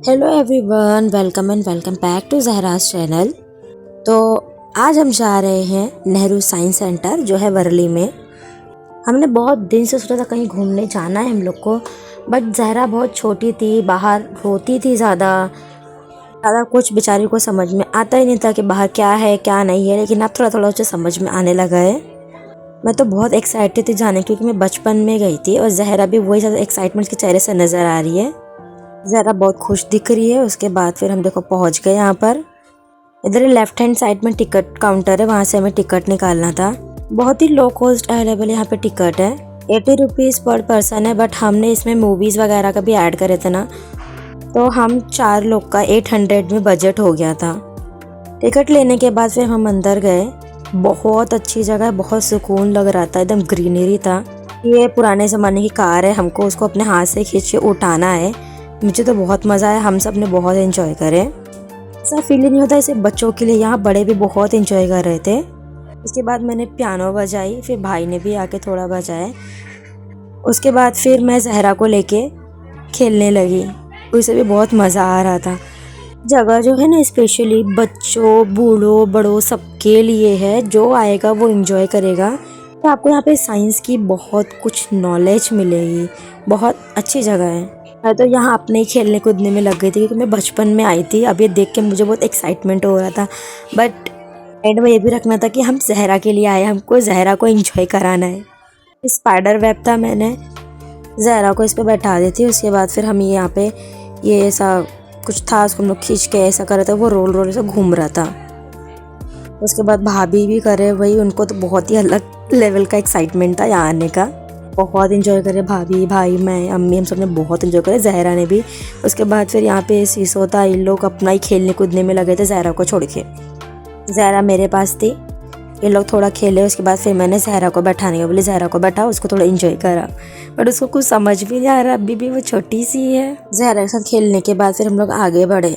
Hello everyone, welcome and welcome back to Jahraj channel. तो आज हम जा रहे हैं नेहरू साइंस सेंटर जो है वर्ली में। हमने बहुत दिन से सोचा था कहीं घूमने जाना है हम लोग को, बट जहरा बहुत छोटी थी, बाहर रोती थी ज़्यादा कुछ बेचारी को समझ में आता ही नहीं था कि बाहर क्या है क्या नहीं है। लेकिन अब थोड़ा थोड़ा उसे समझ में आने लगा है। मैं तो बहुत एक्साइटेड थी जाने क्योंकि मैं बचपन में गई थी और जहरा भी वही ज़्यादा एक्साइटमेंट के चेहरे से नज़र आ रही है। ज़रा बहुत खुश दिख रही है। उसके बाद फिर हम देखो पहुंच गए यहाँ पर। इधर लेफ्ट हैंड साइड में टिकट काउंटर है, वहाँ से हमें टिकट निकालना था। बहुत ही लो कॉस्ट अवेलेबल यहाँ पे टिकट है, 80 रुपीज़ पर पर्सन है। बट हमने इसमें मूवीज़ वगैरह का भी ऐड करे थे ना, तो हम 4 लोग का 800 में बजट हो गया था। टिकट लेने के बाद फिर हम अंदर गए। बहुत अच्छी जगह, बहुत सुकून लग रहा था, एकदम ग्रीनरी था। ये पुराने ज़माने की कार है, हमको उसको अपने हाथ से खींच के उठाना है। मुझे तो बहुत मज़ा आया, हम सब ने बहुत एंजॉय करे। ऐसा फील नहीं होता ऐसे बच्चों के लिए, यहाँ बड़े भी बहुत एंजॉय कर रहे थे। उसके बाद मैंने पियानो बजाई, फिर भाई ने भी आके थोड़ा बजाया। उसके बाद फिर मैं जहरा को लेके खेलने लगी, उसे भी बहुत मज़ा आ रहा था। जगह जो है ना स्पेशली बच्चों बूढ़ों बड़ों सबके लिए है, जो आएगा वो एंजॉय करेगा। तो आपको यहाँ पे साइंस की बहुत कुछ नॉलेज मिलेगी, बहुत अच्छी जगह है। मैं तो यहाँ अपने ही खेलने कूदने में लग गई थी क्योंकि मैं बचपन में आई थी। अब ये देख के मुझे बहुत एक्साइटमेंट हो रहा था, बट एंड में ये भी रखना था कि हम जहरा के लिए आए, हमको जहरा को एंजॉय कराना है। स्पाइडर वेब था, मैंने जहरा को इस पर बैठा दी थी। उसके बाद फिर हम यहाँ पे ये ऐसा कुछ था, उसको हम लोग खींच के ऐसा कर रहे थे, वो रोल रोल से घूम रहा था। उसके बाद भाभी भी करे वही, उनको तो बहुत ही अलग लेवल का एक्साइटमेंट था यहाँ आने का। बहुत इंजॉय करे भाभी, भाई, मैं, अम्मी, हम सब ने बहुत इंजॉय करे, जहरा ने भी। उसके बाद फिर यहाँ पे सीसो था, इन लोग अपना ही खेलने कूदने में लगे थे जहरा को छोड़ के। जहरा मेरे पास थी, ये लोग थोड़ा खेले। उसके बाद फिर मैंने जहरा को बैठाने के बोले जहरा को बैठा, उसको थोड़ा इंजॉय करा, बट उसको कुछ समझ भी नहीं आ रहा, अभी भी वो छोटी सी है। जहरा के साथ खेलने के बाद फिर हम लोग आगे बढ़े।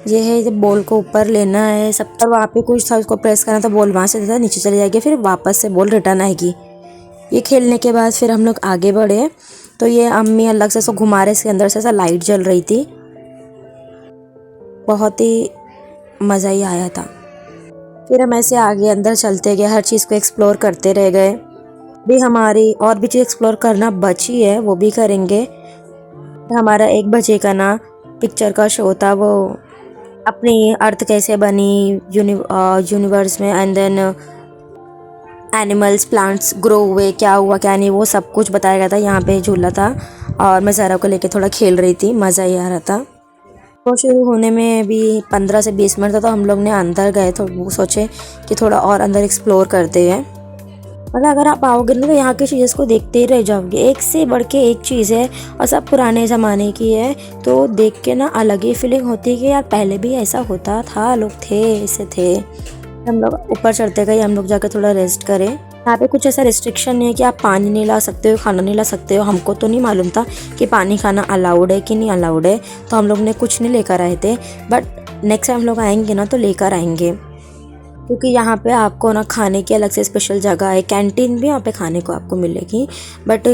ये है, जब बॉल को ऊपर लेना है सब, तब वहाँ पे कुछ था, उसको प्रेस करना था, बॉल वहाँ से था नीचे चली जाएगी, फिर वापस से बॉल रिटर्न आएगी। ये खेलने के बाद फिर हम लोग आगे बढ़े, तो ये अम्मी अलग से ऐसा घुमा रहे, इसके अंदर से ऐसा लाइट जल रही थी। बहुत ही मज़ा ही आया था। फिर हम ऐसे आगे अंदर चलते गए, हर चीज़ को एक्सप्लोर करते रह गए। भी हमारी और भी चीज़ एक्सप्लोर करना बची है, वो भी करेंगे। हमारा 1 बजे का ना पिक्चर का शो था, वो अपनी अर्थ कैसे बनी यूनिवर्स में, and then animals plants grow हुए, क्या हुआ क्या नहीं, वो सब कुछ बताया गया था। यहाँ पे झूला था और मैं जहरा को लेके थोड़ा खेल रही थी, मज़ा ही आ रहा था। तो शुरू होने में भी 15 से 20 मिनट था, तो हम लोग ने अंदर गए, तो वो सोचे कि थोड़ा और अंदर एक्सप्लोर करते हैं। मतलब अगर आप आओगे ना तो यहाँ की चीज़ों को देखते ही रह जाओगे, एक से बढ़ के एक चीज़ है और सब पुराने ज़माने की है। तो देख के ना अलग ही फीलिंग होती है कि यार पहले भी ऐसा होता था, लोग थे, ऐसे थे। हम लोग ऊपर चढ़ते गए, हम लोग जाकर थोड़ा रेस्ट करें। यहाँ पे कुछ ऐसा रिस्ट्रिक्शन नहीं है कि आप पानी नहीं ला सकते हो, खाना नहीं ला सकते हो। हमको तो नहीं मालूम था कि पानी खाना अलाउड है कि नहीं अलाउड है, तो हम लोग ने कुछ नहीं लेकर आए थे। बट नेक्स्ट टाइम हम लोग आएंगे ना तो लेकर आएंगे, क्योंकि यहाँ पे आपको ना खाने की अलग से स्पेशल जगह है, कैंटीन भी यहाँ पे खाने को आपको मिलेगी। बट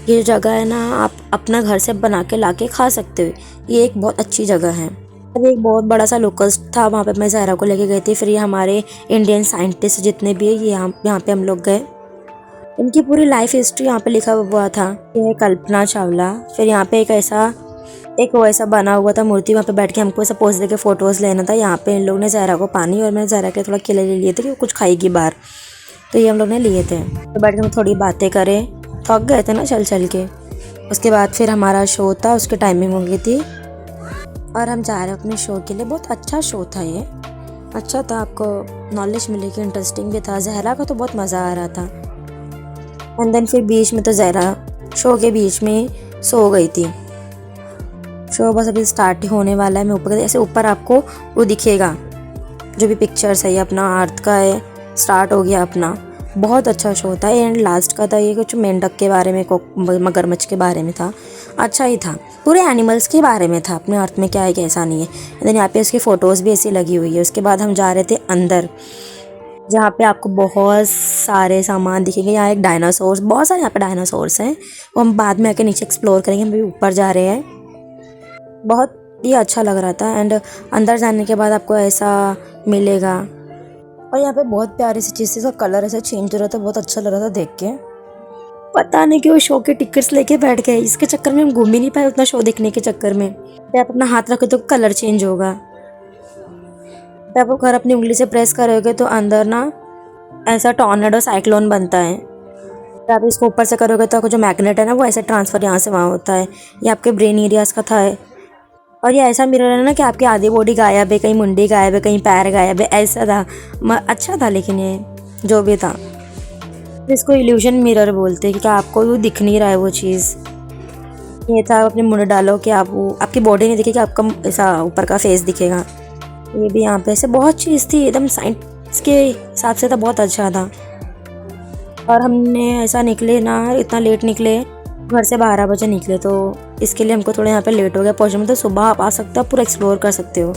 ये जगह है ना, आप अपना घर से बना के ला के खा सकते हो, ये एक बहुत अच्छी जगह है। अभी एक बहुत बड़ा सा लोकल्स था, वहाँ पे मैं जहरा को लेके गई थी। फिर ये हमारे इंडियन साइंटिस्ट जितने भी है, ये यहाँ पे हम लोग गए। इनकी पूरी लाइफ हिस्ट्री यहाँ पे लिखा हुआ था। ये है कल्पना चावला। फिर यहाँ पे एक वैसा बना हुआ था मूर्ति, वहाँ पे बैठ के हमको ऐसा पोज दे के फोटोज लेना था। यहाँ पे इन लोग ने जहरा को पानी और मैंने जहरा के थोड़ा केले ले लिए थे कि वो कुछ खाएगी बाहर, तो ये हम लोग ने लिए थे। तो बैठ के हम थोड़ी बातें करें, थक गए थे ना चल चल के। उसके बाद फिर हमारा शो था, उसकी टाइमिंग हो गई थी और हम जा रहे अपने शो के लिए। बहुत अच्छा शो था, ये अच्छा था, आपको नॉलेज मिलेगी, इंटरेस्टिंग भी था। जहरा का तो बहुत मज़ा आ रहा था। एंड देन फिर बीच में तो जहरा शो के बीच में सो गई थी। शो बस अभी स्टार्ट ही होने वाला है। मैं ऊपर ऐसे ऊपर आपको वो दिखेगा, जो भी पिक्चर्स है, ये अपना अर्थ का है, स्टार्ट हो गया अपना। बहुत अच्छा शो था। एंड लास्ट का था ये कुछ मेंढक के बारे में, मगरमच्छ के बारे में था, अच्छा ही था। पूरे एनिमल्स के बारे में था, अपने अर्थ में क्या है कैसा नहीं है। देन यहाँ पे उसकी फ़ोटोज़ भी ऐसी लगी हुई है। उसके बाद हम जा रहे थे अंदर, जहाँ पे आपको बहुत सारे सामान दिखेंगे। यहाँ एक डायनासोर्स, बहुत सारे यहाँ पे डायनासोर्स हैं, वो हम बाद में आके नीचे एक्सप्लोर करेंगे। हम अभी ऊपर जा रहे हैं। बहुत ही अच्छा लग रहा था। एंड अंदर जाने के बाद आपको ऐसा मिलेगा। और यहाँ पे बहुत प्यारी सी चीज़ थी, इसका कलर ऐसा चेंज हो रहा था, बहुत अच्छा लग रहा था देख के। पता नहीं क्यों शो के टिकट्स लेके बैठ गए, इसके चक्कर में हम घूम ही नहीं पाए उतना शो देखने के चक्कर में। पे आप अपना हाथ रखो तो कलर चेंज होगा, पे आप घर अपनी उंगली से प्रेस करोगे तो अंदर ना ऐसा टॉर्नेडो साइक्लोन बनता है। तो आप इसको ऊपर से करोगे तो आपको जो मैग्नेट है ना वो ऐसे ट्रांसफ़र यहाँ से वहाँ होता है। ये आपके ब्रेन एरियाज़ का था है। और ये ऐसा मिरर है ना कि आपकी आधी बॉडी गायब है, कहीं मुंडी गायब है, कहीं पैर गायब है, ऐसा था। अच्छा था लेकिन ये जो भी था। इसको इल्यूजन मिरर बोलते हैं, क्योंकि आपको वो दिख नहीं रहा है वो चीज़। ये था अपने मुंड डालो कि आप वो आपकी बॉडी नहीं दिखेगी, आपका ऐसा ऊपर का फेस दिखेगा। ये भी यहाँ पे ऐसे बहुत चीज़ थी, एकदम साइंस के हिसाब से था, बहुत अच्छा था। और हमने ऐसा निकले ना, इतना लेट निकले, घर से 12 बजे निकले, तो इसके लिए हमको थोड़ा यहाँ पे लेट हो गया पहुँचने में। तो सुबह आप आ सकते हो, पूरा एक्सप्लोर कर सकते हो।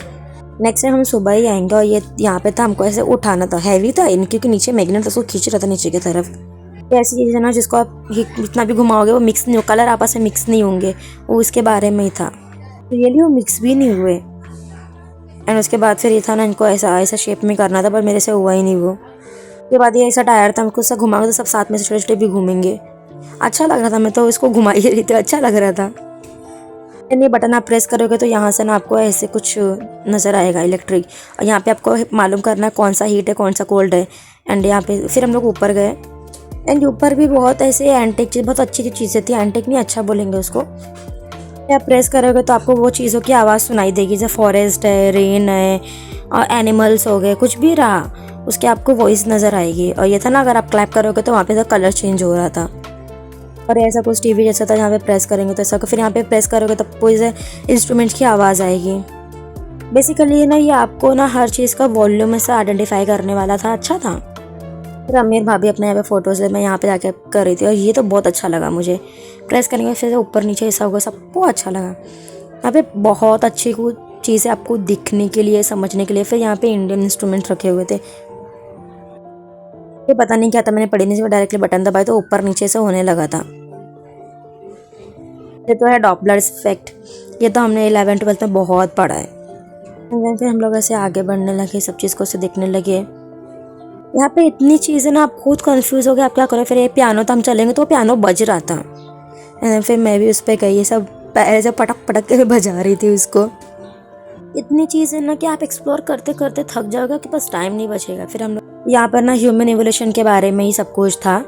नेक्स्ट टाइम हम सुबह ही आएंगे। और ये यहाँ पे था, हमको ऐसे उठाना था, हैवी था इनके के नीचे मैग्नेट उसको खींच रहा था नीचे की तरफ। ये ऐसी चीज़ है ना जिसको आप जितना भी घुमाओगे वो मिक्स नहीं हो, कलर आपस में मिक्स नहीं होंगे, वो इसके बारे में ही था। रियली वो मिक्स भी नहीं हुए। एंड उसके बाद फिर ये था ना, इनको ऐसा ऐसा शेप में करना था, पर मेरे से हुआ ही नहीं वो। उसके बाद ये ऐसा टायर था, हमको उससे घुमाओगे तो सब साथ में से छोटे छोटे भी घूमेंगे। अच्छा लग रहा था, मैं तो इसको घुमा ही रही थी, अच्छा लग रहा था। ये बटन आप प्रेस करोगे तो यहाँ से ना आपको ऐसे कुछ नज़र आएगा इलेक्ट्रिक। और यहाँ पे आपको मालूम करना है कौन सा हीट है कौन सा कोल्ड है। एंड यहाँ पे फिर हम लोग ऊपर गए। एंड ऊपर भी बहुत ऐसे एंटिक चीज़, बहुत अच्छी चीज़ें थी। एंटिक नहीं, अच्छा बोलेंगे उसको। आप प्रेस करोगे तो आपको वो चीज़ों की आवाज़ सुनाई देगी, जैसे फॉरेस्ट है, रेन है, और एनिमल्स हो गए, कुछ भी रहा उसकी आपको वॉइस नज़र आएगी। और ये था ना, अगर आप क्लैप करोगे तो वहाँ पे तो कलर चेंज हो रहा था। और ऐसा कुछ टीवी जैसा था, यहाँ पे प्रेस करेंगे तो ऐसा, फिर यहाँ पे प्रेस करोगे तो कोई से इंस्ट्रूमेंट्स की आवाज़ आएगी। बेसिकली ना ये आपको ना हर चीज़ का वॉल्यूम में से आइडेंटिफाई करने वाला था, अच्छा था। फिर अमीर भाभी अपने यहाँ पे फ़ोटोज़ मैं यहाँ पे जाके कर रही थी, और ये तो बहुत अच्छा लगा मुझे। प्रेस करेंगे फिर ऊपर नीचे ऐसा होगा, सबको अच्छा लगा। यहाँ पे बहुत अच्छी कुछ चीज़ें आपको दिखने के लिए, समझने के लिए। फिर यहाँ पे इंडियन इंस्ट्रूमेंट रखे हुए थे, ये पता नहीं क्या था, मैंने पढ़ी नहीं थी, डायरेक्टली बटन दबाए तो ऊपर नीचे से होने लगा था। ये तो है डॉपलर इफेक्ट, ये तो हमने 11-12 में बहुत पढ़ा है। फिर हम लोग ऐसे आगे बढ़ने लगे, सब चीज़ को से देखने लगे। यहाँ पे इतनी चीज़ें ना, आप खुद कंफ्यूज हो गए आप क्या करें। फिर ये पियानो तो हम चलेंगे तो पियानो बज रहा था, एंड फिर मैं भी उस पर गई, ये सब पैर से पटक पटक के बजा रही थी उसको। इतनी चीज़ें ना कि आप एक्सप्लोर करते करते थक जाओगे कि बस टाइम नहीं बचेगा। फिर हम लोग यहाँ पर ना ह्यूमन एवोल्यूशन के बारे में ही सब कुछ था।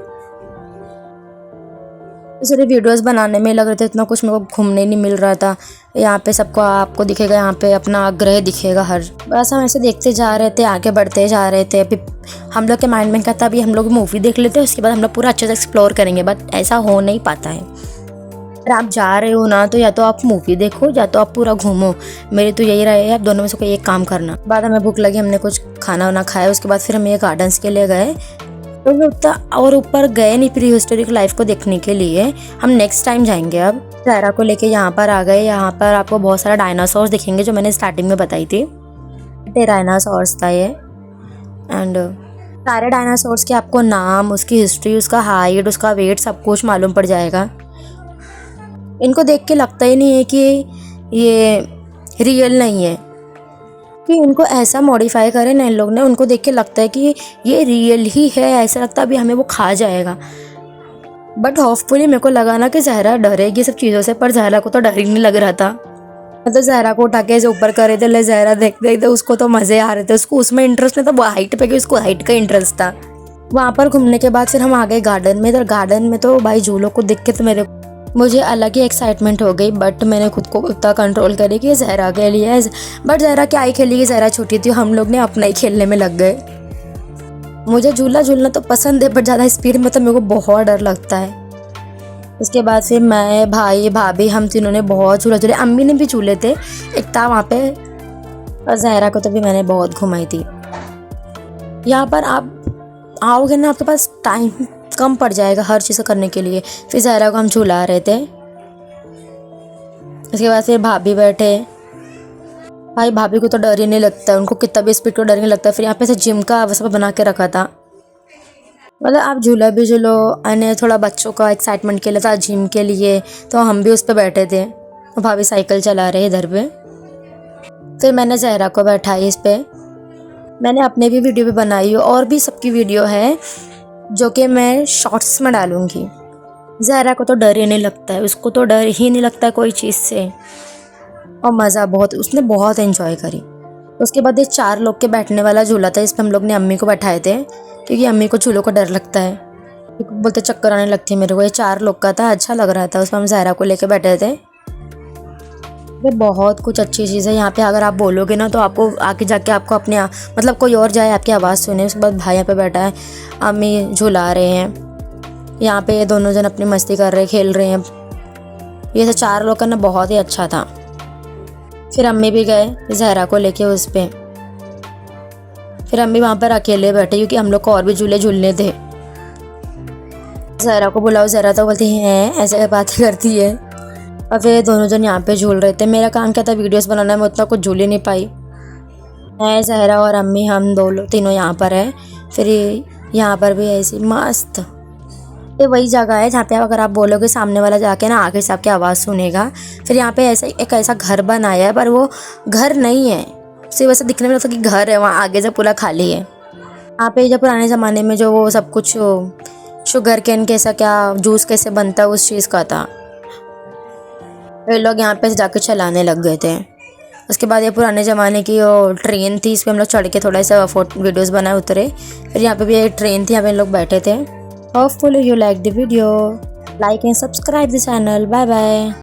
सारे वीडियोस बनाने में लग रहे थे, इतना कुछ मेरे को घूमने नहीं मिल रहा था। यहाँ पे सबको आपको दिखेगा, यहाँ पे अपना ग्रह दिखेगा हर। बस हम ऐसे देखते जा रहे थे, आगे बढ़ते जा रहे थे। अभी हम लोग के माइंड में क्या था, अभी हम लोग मूवी देख लेते हैं, उसके बाद हम लोग पूरा अच्छे से एक्सप्लोर करेंगे, बट ऐसा हो नहीं पाता है। अगर आप जा रहे हो ना, तो या तो आप मूवी देखो या तो आप पूरा घूमो। मेरी तो यही रहे, आप दोनों में से कोई एक काम करना। बाद हमें भूख लगी, हमने कुछ खाना वाना खाया, उसके बाद फिर हम ये गार्डन्स के लिए गए। तो उतना और ऊपर गए नहीं प्री हिस्टोरिक लाइफ को देखने के लिए, हम नेक्स्ट टाइम जाएंगे। अब ज़हरा को लेके यहाँ पर आ गए। यहाँ पर आपको बहुत सारा डायनासोर्स दिखेंगे, जो मैंने स्टार्टिंग में बताई थी। डायनासोर्स था ये। एंड सारे डायनासोर्स के आपको नाम, उसकी हिस्ट्री, उसका हाइट, उसका वेट, सब कुछ मालूम पड़ जाएगा। इनको देख के लगता ही नहीं है कि ये रियल नहीं है, कि इनको ऐसा मॉडिफाई करे ना इन लोग ने, उनको देख के लगता है कि ये रियल ही है, ऐसा लगता है अभी हमें वो खा जाएगा। बट होपफुली मेरे को लगा ना कि ज़हरा डरेगी सब चीज़ों से, पर ज़हरा को तो डर ही नहीं लग रहा था। तो ज़हरा को उठा के ऐसे ऊपर कर रहे थे, ले ज़हरा देख देख दे, उसको तो मज़े आ रहे थे, उसको उसमें इंटरेस्ट नहीं था, वो हाइट पे गई, उसको हाइट का इंटरेस्ट था। वहाँ पर घूमने के बाद फिर हम आ गए गार्डन में। तो गार्डन में तो भाई झूलों को देख के तो मुझे अलग ही एक्साइटमेंट हो गई, बट मैंने खुद को उतना कंट्रोल करी कि ज़हरा के लिए। बट ज़हरा क्या ही खेलेगी, ज़हरा छोटी थी, हम लोग ने अपना ही खेलने में लग गए। मुझे झूला झूलना तो पसंद है, बट ज़्यादा स्पीड में तो मेरे को बहुत डर लगता है। उसके बाद फिर मैं, भाई, भाभी, हम तीनों ने बहुत झूला झूले। अम्मी ने भी झूले थे, एक था वहाँ पे। और ज़हरा को तो भी मैंने बहुत घुमाई थी। यहाँ पर आप आओगे ना, आपके पास टाइम कम पड़ जाएगा हर चीज़ करने के लिए। फिर ज़हरा को हम झूला रहे थे। उसके बाद फिर भाभी बैठे। भाई भाभी को तो डर ही नहीं लगता, उनको कितना भी स्पीड को डर नहीं लगता। फिर यहाँ पे से जिम का वैसा बना के रखा था, मतलब आप झूला भी झूलो। अने थोड़ा बच्चों का एक्साइटमेंट के लिए था, जिम के लिए, तो हम भी उस पर बैठे थे। भाभी साइकिल चला रहे इधर पे। फिर मैंने जहरा को बैठाई इस पे। मैंने अपने भी वीडियो भी बनाई और भी सबकी वीडियो है जो कि मैं शॉर्ट्स में डालूँगी। जहरा को तो डर ही नहीं लगता है, उसको तो डर ही नहीं लगता है कोई चीज़ से, और मज़ा बहुत, उसने बहुत एंजॉय करी। उसके बाद ये 4 लोग के बैठने वाला झूला था, इस पर हम लोग ने अम्मी को बैठाए थे क्योंकि अम्मी को झूलों को डर लगता है, बोलते चक्कर आने लगती है मेरे को। ये 4 लोग का था, अच्छा लग रहा था, उसमें हम जहरा को लेके बैठे थे। ये बहुत कुछ अच्छी चीज़ है यहाँ पे। अगर आप बोलोगे ना तो आपको आगे जाके आपको अपने मतलब कोई और जाए आपकी आवाज़ सुने। उसके बाद भाई यहाँ पे बैठा है, अम्मी झूला रहे हैं यहाँ पे, ये दोनों जन अपनी मस्ती कर रहे खेल रहे हैं। ये सब 4 लोग करना बहुत ही अच्छा था। फिर अम्मी भी गए जहरा को लेके उस पर। फिर अम्मी वहाँ पर अकेले बैठे क्योंकि हम लोग को और भी झूले झूलने थे। जहरा को बुलाओ, जहरा तो बोलती है ऐसे बातें करती है। और फिर दोनों जन यहाँ पे झूल रहे थे। मेरा काम क्या था वीडियोस बनाना, मैं उतना कुछ झूल ही नहीं पाई। मैं जहरा और अम्मी हम तीनों यहाँ पर है। फिर यहाँ पर भी ऐसी मस्त, ये वही जगह है जहाँ पे अगर आप बोलोगे सामने वाला जाके ना आगे से आपकी आवाज़ सुनेगा। फिर यहाँ पे ऐसा एक ऐसा घर बनाया है, पर वो घर नहीं है, सिर्फ वैसे दिखने में लगता है कि घर है, वहाँ आगे से पूरा खाली है। यहाँ पे जब पुराने ज़माने में जो वो सब कुछ शुगर कैन कैसा क्या जूस कैसे बनता है उस चीज़ का था। वे लोग यहाँ पे जाके चलाने लग गए थे। उसके बाद ये पुराने ज़माने की वो ट्रेन थी, इस पर हम लोग चढ़ के थोड़ा सा वीडियोस बनाए उतरे। फिर यहाँ पे भी एक ट्रेन थी, यहाँ पे लोग बैठे थे। Hopefully you like the video, like and subscribe the channel. Bye bye.